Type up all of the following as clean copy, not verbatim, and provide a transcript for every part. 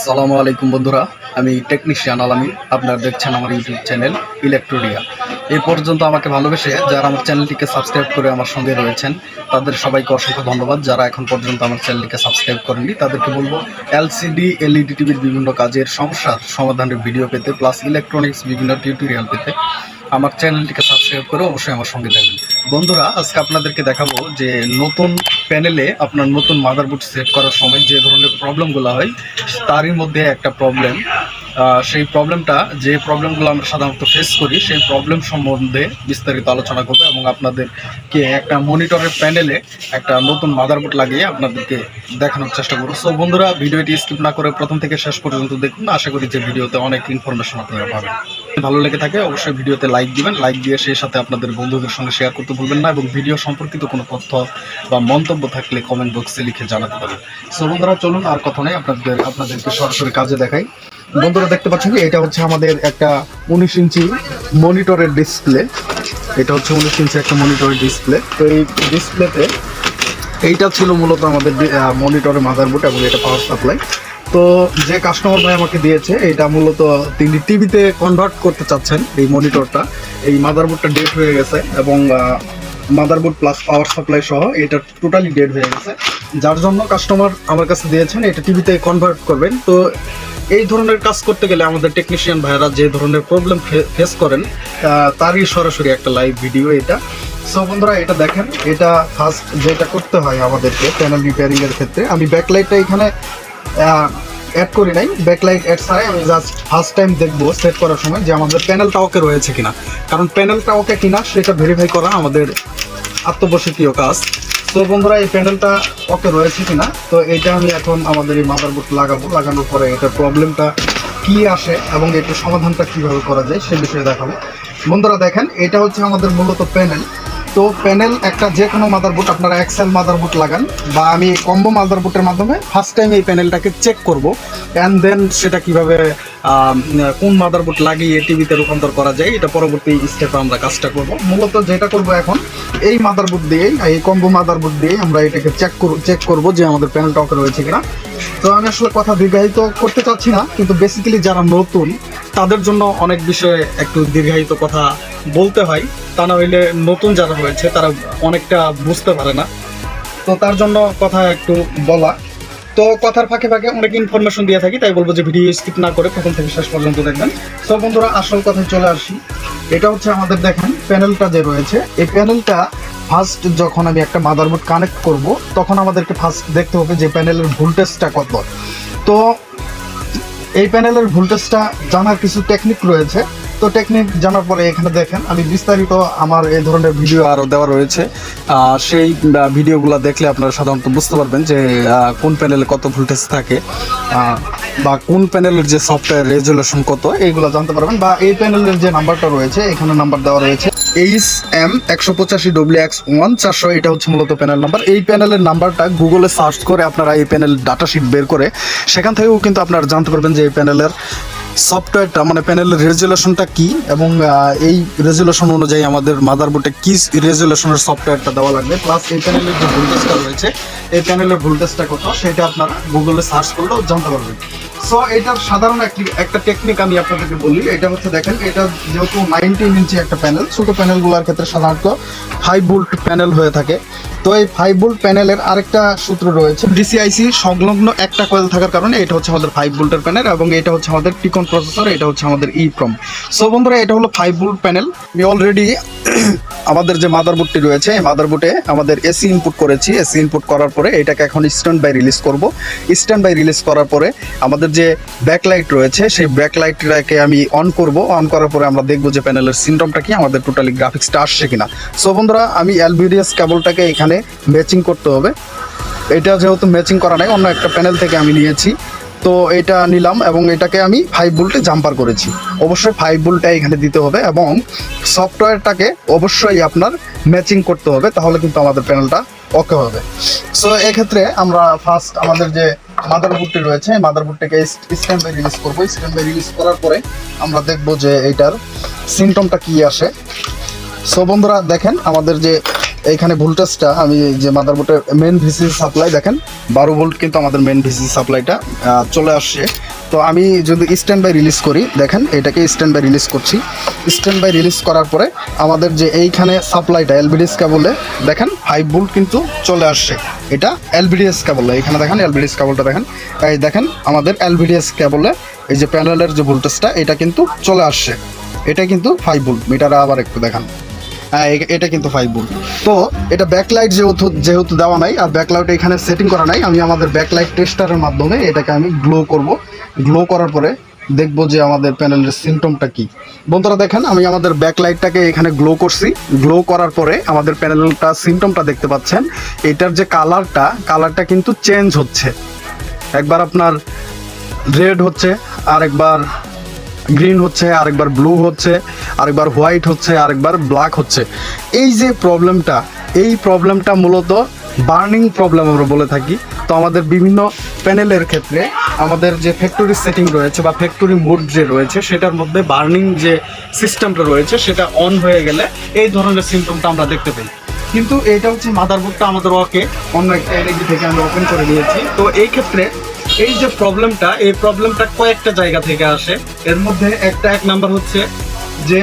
আসসালামু আলাইকুম বন্ধুরা, আমি টেকনিশিয়ান আলামিন। আপনারা দেখছেন আমার ইউটিউব চ্যানেল ইলেকট্রোডিয়া। এই পর্যন্ত আমাকে ভালোবেসে যারা আমার চ্যানেলটিকে সাবস্ক্রাইব করে আমার সঙ্গে রয়েছেন, তাদের সবাইকে অসংখ্য ধন্যবাদ। যারা এখন পর্যন্ত আমার চ্যানেলটিকে সাবস্ক্রাইব করেননি, তাদেরকে বলবো এলসিডি এলইডি টিভির বিভিন্ন কাজের সমস্যার সমাধানের ভিডিও পেতে, প্লাস ইলেকট্রনিক্স বিভিন্ন টিউটোরিয়াল পেতে আমার চ্যানেলটিকে সাবস্ক্রাইব করে অবশ্যই আমার সঙ্গে থাকবেন। বন্ধুরা, আজকে আপনাদেরকে দেখাবো যে নতুন প্যানেলে আপনার নতুন মাদারবোর্ড সেট করার সময় যে ধরনের প্রবলেমগুলো হয়, তারই মধ্যে একটা প্রবলেম। সেই প্রবলেমগুলো আমরা সাধারণত ফেস করি, সেই প্রবলেম সম্বন্ধে বিস্তারিত আলোচনা করবো এবং আপনাদেরকে একটা মনিটরের প্যানেলে একটা নতুন মাদারবোর্ড লাগিয়ে আপনাদেরকে দেখানোর চেষ্টা করবো। সো বন্ধুরা, ভিডিওটি স্কিপ না করে প্রথম থেকে শেষ পর্যন্ত দেখুন। আশা করি যে ভিডিওতে অনেক ইনফরমেশন আপনারা পাবেন। ভালো লেগে থাকে অবশ্যই ভিডিওতে লাইক দিবেন, লাইক দিয়ে সেই সাথে আপনাদের বন্ধুদের সঙ্গে শেয়ার করতে ভুলবেন না এবং ভিডিও সম্পর্কিত কোনো তথ্য বা মন্তব্য থাকলে কমেন্ট বক্সে লিখে জানাতে পারেন। সো বন্ধুরা, চলুন আর কথা নেই, আপনাদেরকে সরাসরি কাজে দেখাই। বন্ধুরা, দেখতে পাচ্ছেন কি এটা হচ্ছে আমাদের একটা 19 ইঞ্চি মনিটরের ডিসপ্লে। এটা হচ্ছে 19 ইঞ্চি একটা মনিটরের ডিসপ্লে। তো এই ডিসপ্লেতে এইটা ছিল মূলত আমাদের মনিটরের মাদারবোর্ড এবং এটা পাওয়ার সাপ্লাই। তো যে কাস্টমার ভাই আমাকে দিয়েছে, এটা মূলত তিনি টিভিতে কনভার্ট করতে চাচ্ছেন এই মনিটরটা। এই মাদারবোর্ডটা ডেড হয়ে গেছে এবং মাদারবোর্ড প্লাস পাওয়ার সাপ্লাই সহ এটা টোটালি ডেড হয়ে গেছে, যার জন্য কাস্টমার আমার কাছে দিয়েছেন এটা টিভিতে কনভার্ট করবেন। তো এই ধরনের কাজ করতে গেলে আমাদের টেকনিশিয়ান ভাইরা যে ধরনের প্রবলেম ফেস করেন, তারই সরাসরি একটা লাইভ ভিডিও এটা। সো বন্ধুরা, এটা দেখেন, এটা ফার্স্ট যেটা করতে হয় আমাদেরকে প্যানেল রিপেয়ারিংয়ের ক্ষেত্রে, আমি ব্যাকলাইটটা এখানে অ্যাড করি নাই, ব্যাকলাইট অ্যাড ছাড়াই আমি জাস্ট ফার্স্ট টাইম দেখবো সেট করার সময় যে আমাদের প্যানেলটা ওকে রয়েছে কিনা। কারণ প্যানেলটা ওকে কিনা সেটা ভেরিফাই করা আমাদের আত্মবশ্যকীয় কাজ। তো বন্ধুরা, এই প্যানেলটা ওকে রয়েছে কিনা, তো এটা আমি এখন আমাদের এই মাদারবোর্ড লাগানোর পরে এটার প্রবলেমটা কি আসে এবং এটার সমাধানটা কিভাবে করা যায় সে বিষয়ে দেখাবো। বন্ধুরা দেখেন, এটা হচ্ছে আমাদের মূলত প্যানেল। তো প্যানেল একটা যে কোনো মাদারবোর্ড, আপনারা এক্সেল মাদারবোর্ড লাগান বা আমি কম্বো মাদারবোর্ডের মাধ্যমে ফার্স্ট টাইম এই প্যানেলটাকে চেক করব, অ্যান্ড দেন সেটা কিভাবে কোন মাদারবোর্ড লাগিয়ে টিভিতে রূপান্তর করা যায়, এটা পরবর্তী স্টেপে আমরা কাজটা করব। মূলত যেটা করব এখন, এই মাদারবোর্ড দিয়েই, এই কম্বো মাদারবোর্ড দিয়েই আমরা এটাকে চেক করব যে আমাদের প্যানেলটা ওকে রয়েছে কিনা। তো আমি আসলে কথা দীর্ঘায়িত করতে চাচ্ছি না, কিন্তু বেসিক্যালি যারা নতুন তাদের জন্য অনেক বিষয়ে একটু দীর্ঘায়িত কথা বলতে হয়, তা না হইলে নতুন যারা রয়েছে তারা অনেকটা বুঝতে পারে না। তো তার জন্য কথা একটু বলা। তো কথার ফাঁকে ফাঁকে অনেক ইনফরমেশন দিয়ে থাকি, তাই বলবো যে ভিডিও স্কিপ না করে প্রথম থেকে শেষ পর্যন্ত দেখবেন। তো বন্ধুরা, আসল কথায় চলে আসি। এটা হচ্ছে আমাদের দেখেন প্যানেলটা যে রয়েছে, এই প্যানেলটা ফার্স্ট যখন আমি একটা মাদারবোর্ড কানেক্ট করব, তখন আমাদেরকে ফার্স্ট দেখতে হবে যে প্যানেলের ভোল্টেজটা কত। তো এই প্যানেলের ভোল্টেজটা জানার কিছু টেকনিক রয়েছে। তো টেকনিক জানার পরে এখানে দেখেন আমি বিস্তারিত আমার এই ধরনের ভিডিও আরও দেওয়া রয়েছে। সেই ভিডিওগুলো দেখলে আপনারা সাধারণত বুঝতে পারবেন যে কোন প্যানেলে কত ভোল্টেজ থাকে বা কোন প্যানেলের যে সফটওয়্যার রেজুলেশন কত, এইগুলো জানতে পারবেন। বা এই প্যানেলের যে নাম্বারটা রয়েছে, এখানে নাম্বার দেওয়া রয়েছে HM185WX1400, এটা হচ্ছে মূলত প্যানেল নাম্বার। এই প্যানেলের নাম্বারটা গুগলে সার্চ করে আপনারা এই প্যানেল ডাটা শিট বের করে সেখান থেকেও কিন্তু আপনারা জানতে পারবেন যে এই প্যানেলের সফটওয়্যারটা, মানে প্যানেলের রেজুলেশনটা কি এবং এই রেজুলেশন অনুযায়ী আমাদের মাদারবোর্ডে কি রেজুলেশনের সফটওয়্যারটা দেওয়া লাগবে, প্লাস এই প্যানেলের যে ভোল্টেজটা রয়েছে, এই প্যানেলের ভোল্টেজটা কত সেটা আপনারা গুগলে সার্চ করলেও জানতে পারবেন। সো এটার সাধারণ একটা টেকনিক আমি আপনাদেরকে বলি। এটা হচ্ছে দেখেন, এটা যেহেতু 19 ইঞ্চি একটা প্যানেল, ছোটো প্যানেলগুলোর ক্ষেত্রে সাধারণত 5 ভোল্ট প্যানেল হয়ে থাকে। তো এই 5 ভোল্ট প্যানেলের আরেকটা সূত্র রয়েছে, ডিসিআইসি সংলগ্ন একটা কয়েল থাকার কারণে এটা হচ্ছে আমাদের 5 ভোল্টের প্যানেল এবং এটা হচ্ছে আমাদের টিকন প্রসেসর, এটা হচ্ছে আমাদের ইপ্রম। সো বন্ধুরা, এটা হলো 5 ভোল্ট প্যানেল। আমি অলরেডি আমাদের যে মাদারবোর্ডটি রয়েছে, এই মাদারবোর্ডে আমাদের এসি ইনপুট করেছি। এসি ইনপুট করার পরে এটাকে এখন স্ট্যান্ড বাই রিলিজ করব। স্ট্যান্ড বাই রিলিজ করার পরে আমাদের যে ব্যাকলাইট রয়েছে, সেই ব্যাকলাইটটাকে আমি অন করব। অন করার পরে আমরা দেখবো যে প্যানেলের সিনটমটা কি, আমাদের টোটালি গ্রাফিক্সটা আসছে কিনা। সো বন্ধুরা, আমি Lvds কেবলটাকে এখানে ম্যাচিং করতে হবে। এটা যেহেতু ম্যাচিং করা নাই, অন্য একটা প্যানেল থেকে আমি নিয়েছি, তো এটা নিলাম এবং এটাকে আমি 5 ভোল্টে জাম্পার করেছি। অবশ্যই 5 ভোল্টটা এখানে দিতে হবে এবং সফটওয়্যারটাকে অবশ্যই আপনার ম্যাচিং করতে হবে, তাহলে কিন্তু আমাদের প্যানেলটা ওকে হবে। সো এক্ষেত্রে আমরা ফার্স্ট আমাদের যে মাদারবোর্ডটি রয়েছে, মাদারবোর্ডটাকে স্ট্যান্ড বাই রিলিজ করবো। স্ট্যান্ড বাই রিলিজ করার পরে আমরা দেখবো যে এইটার সিমটমটা কি আসে। সো বন্ধুরা দেখেন আমাদের যে এইখানে ভোল্টেজটা, আমি যে মাদারবোর্ডের মেন ভিসিসি সাপ্লাই দেখেন 12 ভোল্ট কিন্তু আমাদের মেন ভিসিসি সাপ্লাইটা চলে আসছে। তো আমি যদি স্ট্যান্ড বাই রিলিজ করি, দেখেন এটাকে স্ট্যান্ড বাই রিলিজ করছি। স্ট্যান্ড বাই রিলিজ করার পরে আমাদের যে এইখানে সাপ্লাইটা এলভিডিএস কেবলে দেখেন 5 ভোল্ট কিন্তু চলে আসছে। এটা এলভিডিএস কেবলে, এখানে দেখেন এলভিডিএস কেবলটা দেখেন, এই দেখেন আমাদের এলভিডিএস কেবলে এই যে প্যানেলের যে ভোল্টেজটা এটা কিন্তু চলে আসছে। এটা কিন্তু 5 ভোল্ট, মিটারে আবার একটু দেখান, হ্যাঁ এটা কিন্তু 5 ভোল্ট। তো এটা ব্যাকলাইট যেহেতু দেওয়া নাই আর ব্যাকলাইট এখানে সেটিং করা নাই, আমি আমাদের ব্যাকলাইট টেস্টারের মাধ্যমে এটাকে আমি গ্লো করব। গ্লো করার পরে দেখবো যে আমাদের প্যানেলের সিমটমটা কি। বন্ধুরা দেখেন আমি আমাদের ব্যাকলাইটটাকে এখানে গ্লো করছি। গ্লো করার পরে আমাদের প্যানেলটা সিমটমটা দেখতে পাচ্ছেন, এটার যে কালারটা কিন্তু চেঞ্জ হচ্ছে। একবার আপনার রেড হচ্ছে, আরেকবার গ্রিন হচ্ছে, আরেকবার ব্লু হচ্ছে, আরেকবার হোয়াইট হচ্ছে, আরেকবার ব্ল্যাক হচ্ছে। এই যে প্রবলেমটা, এই প্রবলেমটা মূলত বার্নিং প্রবলেম আমরা বলে থাকি। তো আমাদের বিভিন্ন প্যানেলের ক্ষেত্রে আমাদের যে ফ্যাক্টরি সেটিং রয়েছে বা ফ্যাক্টরি মোড যে রয়েছে সেটার মধ্যে বার্নিং যে সিস্টেমটা রয়েছে সেটা অন হয়ে গেলে এই ধরনের সিমটমটা আমরা দেখতে পাই। কিন্তু এটা হচ্ছে মাদারবোর্ডটা আমাদের অন্য একটা এলইডি থেকে আমরা ওপেন করে দিয়েছি। তো এই ক্ষেত্রে এই যে প্রবলেমটা, এই প্রবলেমটা কয়েকটা জায়গা থেকে আসে। এর মধ্যে এক নাম্বার হচ্ছে যে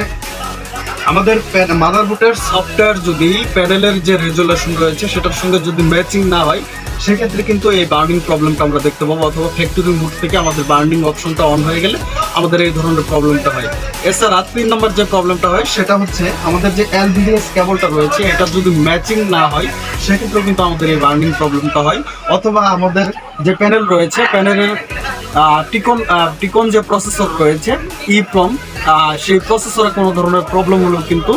আমাদের মাদারবোর্ডের সফটওয়্যার যদি প্যানেলের যে রেজুলেশন রয়েছে সেটার সঙ্গে যদি ম্যাচিং না হয় সেক্ষেত্রে কিন্তু এই বার্নিং প্রবলেমটা আমরা দেখতে পাবো, অথবা ফ্যাক্টরি মোড থেকে আমাদের বার্নিং অপশনটা অন হয়ে গেলে আমাদের এই ধরনের প্রবলেমটা হয়। এছাড়া 3 নম্বর যে প্রবলেমটা হয় সেটা হচ্ছে আমাদের যে এলভিডিএস কেবলটা রয়েছে এটা যদি ম্যাচিং না হয় সেক্ষেত্রেও কিন্তু আমাদের এই বার্নিং প্রবলেমটা হয়। অথবা আমাদের যে প্যানেল রয়েছে প্যানেলের টিকন যে প্রসেসর রয়েছে ইপ্রম, সেই প্রসেসরে কোনো ধরনের প্রবলেম হলেও কিন্তু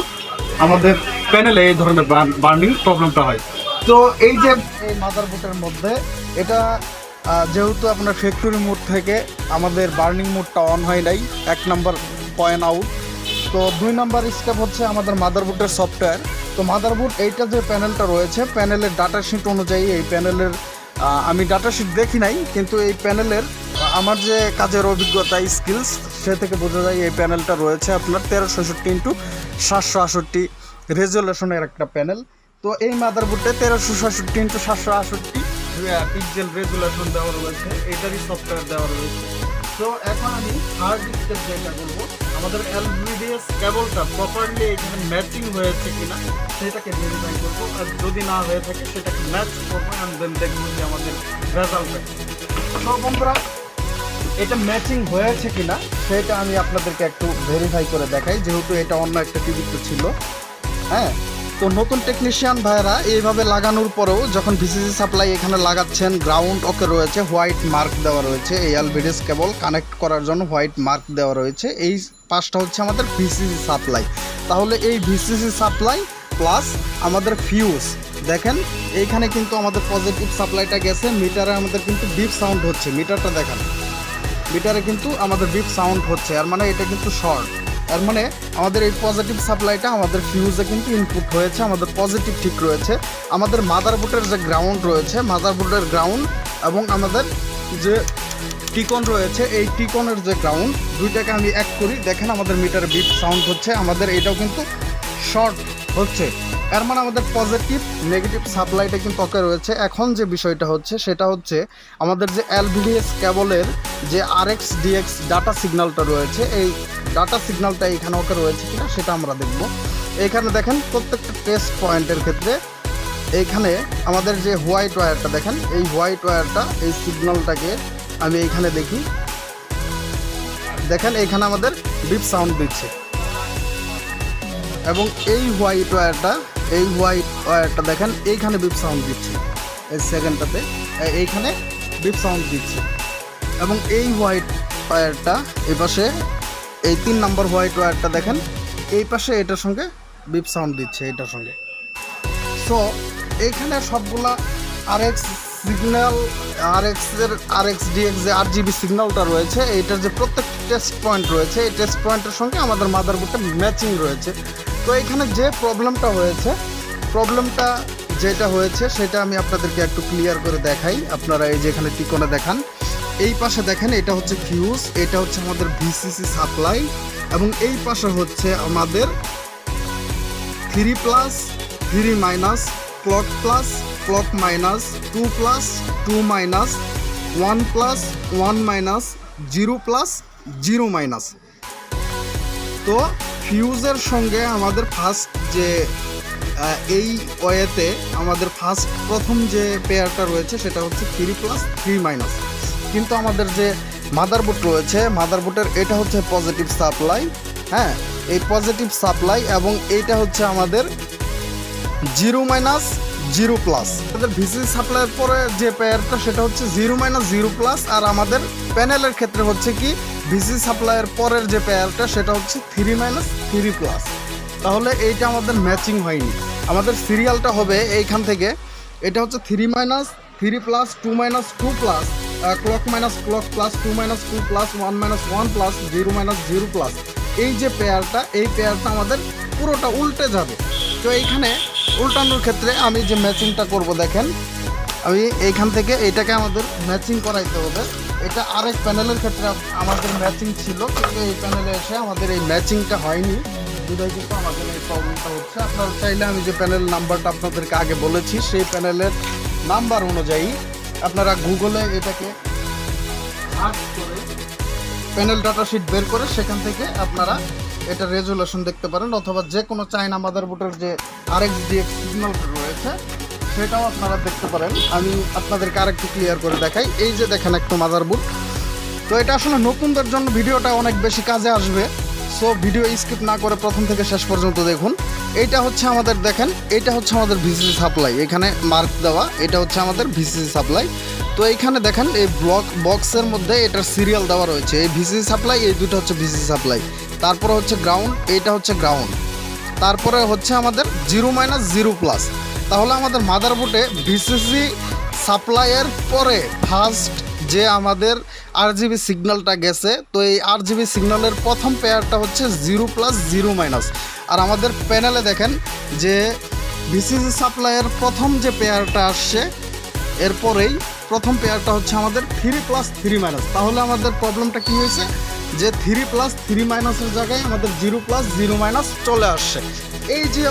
আমাদের প্যানেলে এই ধরনের বার্নিং প্রবলেমটা হয়। তো এই যে এই মাদারবোর্ডের মধ্যে এটা যেহেতু আপনার ফ্যাক্টরি মোড থেকে আমাদের বার্নিং মোডটা অন হয় নাই, 1 নম্বর পয়েন্ট আউট। তো 2 নম্বর স্টেপ হচ্ছে আমাদের মাদারবোর্ডের সফটওয়্যার। তো মাদারবোর্ড এইটা যে প্যানেলটা রয়েছে প্যানেলের ডাটা শিট অনুযায়ী এই প্যানেলের আমি ডাটা শিট দেখি নাই, কিন্তু এই প্যানেলের আমার যে কাজের অভিজ্ঞতা স্কিলস সে থেকে বোঝা যায় এই প্যানেলটা রয়েছে আপনার 1366x768 রেজুলেশনের একটা প্যানেল। তো এই মাদারবোর্ডে 1366x768 পিক্সেল রেজুলেশন দেওয়া রয়েছে, এটারই সফটওয়্যার দেওয়া রয়েছে। তো এখন আমি হার্ড ডিস্কের যেটা বলবো, আমাদের এলভিডিএস কেবলটা প্রপারলি এখানে ম্যাচিং হয়েছে কিনা সেটাকে ভেরিফাই করবো, আর যদি না হয়ে থাকে সেটাকে ম্যাচ করবো and then দেখবো যে আমাদের রেজাল্ট। তো বন্ধুরা এটা ম্যাচিং হয়েছে কিনা সেটা আমি আপনাদেরকে একটু ভেরিফাই করে দেখাই, যেহেতু এটা অন্য একটা টিভিতে ছিল। হ্যাঁ, তো নতুন টেকনিশিয়ান ভাইরা এইভাবে লাগানোর পরেও যখন ভিসিসি সাপ্লাই এখানে লাগাচ্ছেন, গ্রাউন্ড ওকে রয়েছে, হোয়াইট মার্ক দেওয়া রয়েছে, এই এলভিডিএস কেবল কানেক্ট করার জন্য হোয়াইট মার্ক দেওয়া রয়েছে। এই পাশটা হচ্ছে আমাদের ভিসিসি সাপ্লাই। তাহলে এই ভিসিসি সাপ্লাই প্লাস আমাদের ফিউজ দেখেন এইখানে কিন্তু আমাদের পজিটিভ সাপ্লাইটা গেছে, মিটারে আমাদের কিন্তু বিপ সাউন্ড হচ্ছে, মিটারটা দেখেন, মিটারে কিন্তু আমাদের বিপ সাউন্ড হচ্ছে, আর মানে এটা কিন্তু শর্ট। এর মানে আমাদের এই পজিটিভ সাপ্লাইটা আমাদের ফিউজে কিন্তু ইনপুট হয়েছে, আমাদের পজিটিভ ঠিক রয়েছে। আমাদের মাদারবোর্ডের যে গ্রাউন্ড রয়েছে, মাদারবোর্ডের গ্রাউন্ড এবং আমাদের যে টিকন রয়েছে এই টিকনের যে গ্রাউন্ড, দুইটাকে আমি এক করি, দেখেন আমাদের মিটারে বিপ সাউন্ড হচ্ছে, আমাদের এটাও কিন্তু শর্ট হচ্ছে। এর মানে আমাদের পজিটিভ নেগেটিভ সাপ্লাইটা কিন্তু ওকে রয়েছে। এখন যে বিষয়টা হচ্ছে সেটা হচ্ছে আমাদের যে এলভিডিএস কেবলের যে আরএক্স ডিএক্স ডাটা সিগন্যালটা রয়েছে, এই ডাটা সিগন্যালটা এখানে ওকে রয়েছে কিনা সেটা আমরা দেখব। এইখানে দেখেন প্রত্যেকটা টেস্ট পয়েন্টের ক্ষেত্রে এইখানে আমাদের যে হোয়াইট ওয়্যারটা দেখেন, এই হোয়াইট ওয়্যারটা এই সিগন্যালটাকে আমি এইখানে দেখি, দেখেন এইখানে আমাদের বিপ সাউন্ড দিচ্ছে, এবং এই হোয়াইট ওয়্যারটা দেখেন এইখানে বিপ সাউন্ড দিচ্ছে, এই সেকেন্ডটাতে এইখানে বিপ সাউন্ড দিচ্ছে, এবং এই হোয়াইট ওয়্যারটা এই পাশে এই 3 নম্বর হোয়াইট ওয়্যারটা দেখেন এই পাশে এটার সঙ্গে বিপ সাউন্ড দিচ্ছে এটার সঙ্গে। সো এইখানে সবগুলা আরএক্স সিগন্যাল, আরএক্স ডিএক্স যে RGB সিগন্যালটা রয়েছে এইটার যে প্রত্যেক টেস্ট পয়েন্ট রয়েছে এই টেস্ট পয়েন্টের সঙ্গে আমাদের মাদারবোর্ডটা ম্যাচিং রয়েছে। তো এখানে যে প্রবলেমটা হয়েছে, প্রবলেমটা যেটা হয়েছে সেটা আমি আপনাদেরকে একটু ক্লিয়ার করে দেখাই। আপনারা এই যে এখানে টিকোনে দেখান, এই পাশে দেখেন এটা হচ্ছে ফিউজ, এটা হচ্ছে আমাদের ভিসিসি সাপ্লাই, এবং এই পাশে হচ্ছে আমাদের 3 plus 3 minus, clock plus clock minus, 2 plus 2 minus, 1 plus 1 minus, 0 plus 0 minus. তো ফিউজের সঙ্গে আমাদের ফার্স্ট যে এই ওয়েতে আমাদের প্রথম যে পেয়ারটা রয়েছে সেটা হচ্ছে 3 প্লাস 3 মাইনাস। কিন্তু আমাদের যে মাদারবোর্ড রয়েছে, মাদারবোর্ডের এটা হচ্ছে পজিটিভ সাপ্লাই, হ্যাঁ, এই পজিটিভ সাপ্লাই, এবং এইটা হচ্ছে আমাদের 0 মাইনাস 0 প্লাস। আমাদের ভিসিসি সাপ্লাইয়ের পরে যে পেয়ারটা সেটা হচ্ছে 0 মাইনাস 0 প্লাস, আর আমাদের প্যানেলের ক্ষেত্রে হচ্ছে কি ভিসিসি সাপ্লাইয়ের পরের যে পেয়ারটা সেটা হচ্ছে 3 মাইনাস 3 প্লাস। তাহলে এইটা আমাদের ম্যাচিং হয়নি। আমাদের সিরিয়ালটা হবে এইখান থেকে, এটা হচ্ছে 3 minus 3 plus, 2 minus 2 plus, clock minus clock plus, 2 minus 2 plus, 1 minus 1 plus, 0 minus 0 plus. এই যে পেয়ারটা, এই পেয়ারটা আমাদের পুরোটা উল্টে যাবে। তো এইখানে উল্টানোর ক্ষেত্রে আমি যে ম্যাচিংটা করব, দেখেন আমি এইখান থেকে এটাকে আমাদের ম্যাচিং করাইতে হবে। এটা আরেক প্যানেলের ক্ষেত্রে আমাদের ম্যাচিং ছিল, কিন্তু এই প্যানেলে এসে আমাদের এই ম্যাচিংটা হয়নি, বিধায় কিন্তু আমাদের এই প্রবলেমটা হচ্ছে। আপনারা চাইলে আমি যে প্যানেল নাম্বারটা আপনাদেরকে আগে বলেছি সেই প্যানেলের নাম্বার অনুযায়ী আপনারা গুগলে এটাকে সার্চ করে প্যানেল ডাটা শিট বের করে সেখান থেকে আপনারা এটা রেজুলেশন দেখতে পারেন, অথবা যে কোনো চায়না মাদারবোর্ডের যে RxDX সিগন্যালটা রয়েছে সেটাও আপনারা দেখতে পারেন। আমি আপনাদেরকে আরেকটু ক্লিয়ার করে দেখাই। এই যে দেখেন একটা মাদারবোর্ড, তো এটা আসলে নতুনদের জন্য ভিডিওটা অনেক বেশি কাজে আসবে। সো ভিডিও স্কিপ না করে প্রথম থেকে শেষ পর্যন্ত দেখুন। এইটা হচ্ছে আমাদের, দেখেন এটা হচ্ছে আমাদের ভিসিসি সাপ্লাই, এখানে মার্ক দেওয়া, এটা হচ্ছে আমাদের ভিসিসি সাপ্লাই। তো এইখানে দেখেন এই বক্সের মধ্যে এটার সিরিয়াল দেওয়া রয়েছে, এই ভিসিসি সাপ্লাই, এই দুটো হচ্ছে ভিসিসি সাপ্লাই, তারপরে হচ্ছে গ্রাউন্ড, এইটা হচ্ছে গ্রাউন্ড, তারপরে হচ্ছে আমাদের 0 মাইনাস 0 প্লাস। তাহলে আমাদের মাদারবোর্ডে ভিসিসি সাপ্লাইয়ের পরে ফার্স্ট যে আমাদের RGB সিগন্যালটা গেছে, তো এই RGB সিগন্যালের প্রথম পেয়ারটা হচ্ছে 0 প্লাস 0 মাইনাস। আর আমাদের প্যানেলে দেখেন যে ভিসিসি সাপ্লাইয়ের প্রথম যে পেয়ারটা আসছে, এরপরেই প্রথম পেয়ারটা হচ্ছে আমাদের 3 প্লাস 3 মাইনাস। তাহলে আমাদের প্রবলেমটা কী হয়েছে, যে 3 প্লাস 3 মাইনাসের জায়গায় আমাদের 0 প্লাস 0 মাইনাস চলে আসছে। এই যে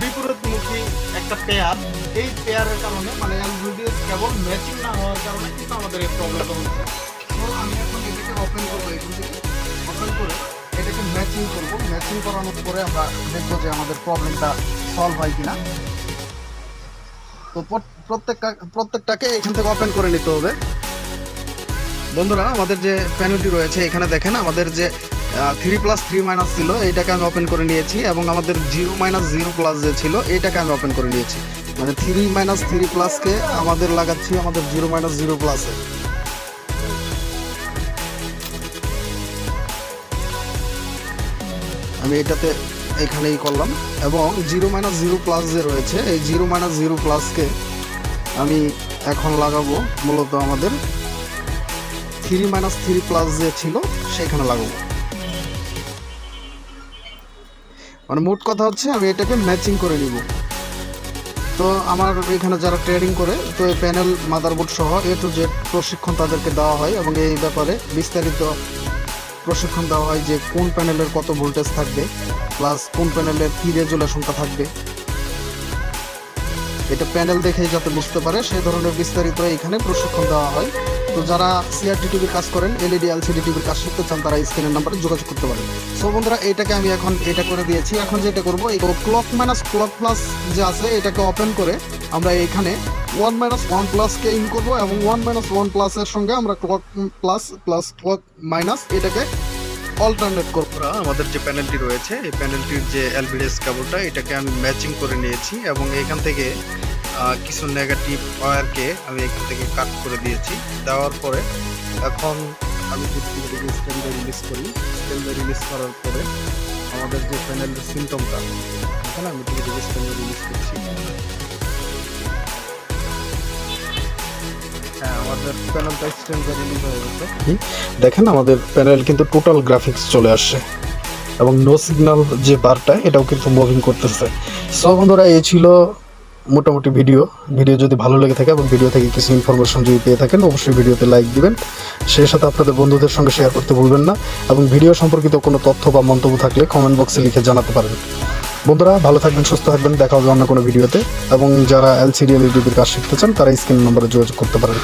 বিপরীতমুখী একটা পেয়ার, এই পেয়ারের কারণে মানে Lvds কেবল ম্যাচিং না হওয়ার কারণে কিন্তু আমাদের এই প্রবলেমটা হচ্ছে। তো আমি এখন এটাকে ওপেন করবো, এখান থেকে ওপেন করে এটাকে ম্যাচিং করবো। ম্যাচিং করানোর পরে আমরা দেখবো যে আমাদের প্রবলেমটা সলভ হয় কিনা। তো প্রত্যেকটাকে এখান থেকে ওপেন করে নিতে হবে। বন্ধুরা, আমাদের যে প্যানেলটি রয়েছে এখানে দেখেন আমাদের যে 3 প্লাস 3 মাইনাস ছিল এইটাকে আমি ওপেন করে নিয়েছি, এবং আমাদের 0 মাইনাস 0 প্লাস যে ছিল এইটাকে আমি ওপেন করে নিয়েছি। মানে 3 মাইনাস 3 প্লাসকে আমাদের লাগাচ্ছি আমাদের 0 মাইনাস 0 প্লাসে। আমি এটাতে এখানেই করলাম, এবং 0 মাইনাস 0 প্লাস যে রয়েছে এই 0 মাইনাস 0 প্লাসকে আমি এখন লাগাবো মূলত আমাদের 3 মাইনাস 3 প্লাস যে ছিল সেখানে লাগাবো। মানে মোট কথা হচ্ছে আমি এটাকে ম্যাচিং করে নিব। তো আমার এখানে যারা ট্রেডিং করে, তো এই প্যানেল মাদারবোর্ড সহ A to Z প্রশিক্ষণ তাদেরকে দেওয়া হয়, এবং এই ব্যাপারে বিস্তারিত প্রশিক্ষণ দেওয়া হয় যে কোন প্যানেলের কত ভোল্টেজ থাকবে, প্লাস কোন প্যানেলের কী রেজুলেশনটা থাকবে। এটা প্যানেল দেখেই যাতে বুঝতে পারে সেই ধরনের বিস্তারিত এখানে প্রশিক্ষণ দেওয়া হয়। তো যারা CRT টিভির কাজ করেন, LED LCD টিভির কাজ শিখতে চান, তারা স্ক্রিনের নাম্বারে যোগাযোগ করতে পারেন। সো বন্ধুরা, এইটাকে আমি এখন এটা করে দিয়েছি। এখন যেটা করবো, এই ক্লক মাইনাস ক্লক প্লাস যে আছে এটাকে ওপেন করে আমরা এখানে 1 মাইনাস 1 প্লাসকে ইন করবো, এবং 1 মাইনাস 1 প্লাসের সঙ্গে আমরা clock plus plus clock minus এটাকে অল্টারনেট করবো। আমাদের যে প্যানেলটি রয়েছে এই প্যানেলটির যে Lvds কেবলটা এটাকে আমি ম্যাচিং করে নিয়েছি, এবং এখান থেকে কিছু নেগেটিভ ওয়্যারকে আমি এখান থেকে কাট করে দিয়েছি। দেওয়ার পরে এখন আমি যদি স্ট্যান্ডে রিলিজ করি, স্ট্যান্ডে রিলিজ করার পরে আমাদের যে প্যানেলের সিমটমটা, এখন আমি যদি স্ট্যান্ডে রিলিজ করছি, হ্যাঁ আমাদের প্যানেলটা স্ট্যান্ডে রিলিজ হয়ে গেছে। দেখেন আমাদের প্যানেল কিন্তু টোটাল গ্রাফিক্স চলে আসছে, এবং নো সিগন্যাল যে বারটা এটাও কিন্তু মুভিং করতেছে। সো বন্ধুরা, এই ছিল মোটামুটি ভিডিও যদি ভালো লেগে থাকে এবং ভিডিও থেকে কিছু ইনফরমেশন যদি পেয়ে থাকেন অবশ্যই ভিডিওতে লাইক দিবেন। সেই সাথে আপনাদের বন্ধুদের সঙ্গে শেয়ার করতে ভুলবেন না এবং ভিডিও সম্পর্কিত কোনো তথ্য বা মন্তব্য থাকলে কমেন্ট বক্সে লিখে জানাতে পারেন। বন্ধুরা ভালো থাকবেন, সুস্থ থাকবেন, দেখা হবে অন্য কোনো ভিডিওতে। এবং যারা এলসিডি এলইডির কাজ শিখতে চান তারা স্ক্রিন নম্বরে যোগাযোগ করতে পারেন।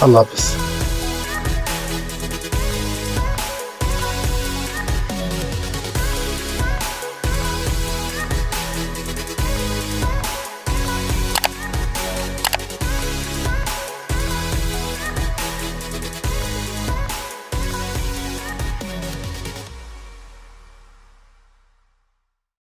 আল্লাহ হাফিজ।